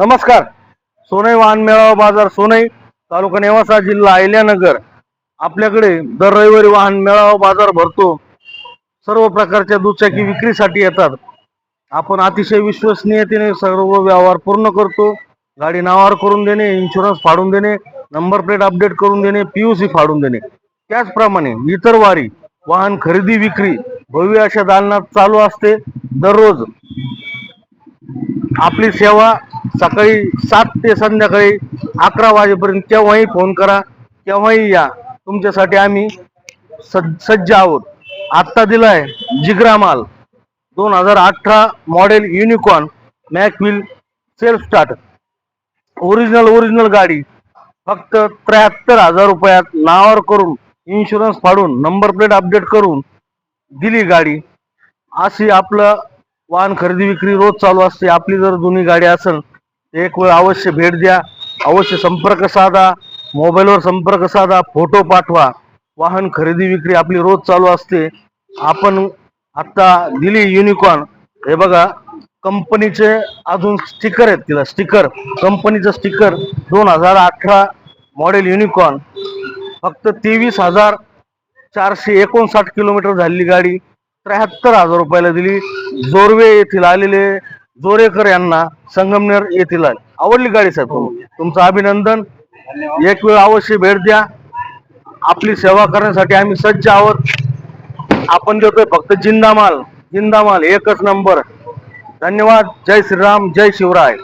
नमस्कार. सोनई वाहन मेळावा बाजार सोनई, तालुका नेवासा, जिल्हा अहिल्यानगर. आपल्याकडे दर रविवारी वाहन मेळावा बाजार भरतो. सर्व प्रकारच्या दुचाकी विक्रीसाठी येतात. आपण अतिशय विश्वसनीयतेने सर्व व्यवहार पूर्ण करतो. गाडी नावावर करून देणे, इन्शुरन्स फाडून देणे, नंबर प्लेट अपडेट करून देणे, PUC फाडून देणे. त्याचप्रमाणे इतर वारी वाहन खरेदी विक्री भव्य अशा दालनात चालू असते. दररोज आपली सेवा सकाळी 7 ते संध्याकाळी 11 वाजेपर्यंत. केव्हाही फोन करा, केव्हाही या. तुमच्यासाठी आम्ही सज्ज आहोत. आत्ता दिलाय जिगरा माल 2018 model unicorn mag wheel self start original गाडी फक्त 73,000 रुपयात नावावर करून, इन्शुरन्स फाडून, नंबर प्लेट अपडेट करून दिली गाडी. अशी आपलं वाहन खरेदी विक्री रोज चालू असते. आपली जर जुनी गाडी असेल एक वेळ अवश्य भेट द्या, अवश्य संपर्क साधा, मोबाईलवर संपर्क साधा, फोटो पाठवा. वाहन खरेदी विक्री आपली रोज चालू असते. आपण आता दिली युनिकॉर्न, हे बघा कंपनीचे अजून स्टिकर आहेत, तिला स्टिकर, कंपनीचं स्टिकर. 2018 मॉडेल युनिकॉर्न फक्त 23,459 किलोमीटर झालेली गाडी 73,000 रुपयाला दिली. जोरवे येथील आलेले जोरेकर यांना संगमनेर येथील आवडली गाडी. साहेब तुमचं अभिनंदन. एक वेळ अवश्य भेट द्या. आपली सेवा करण्यासाठी आम्ही सज्ज आहोत. आपण देतोय फक्त जिंदामाल, एकच नंबर. धन्यवाद. जय श्रीराम, जय शिवराय.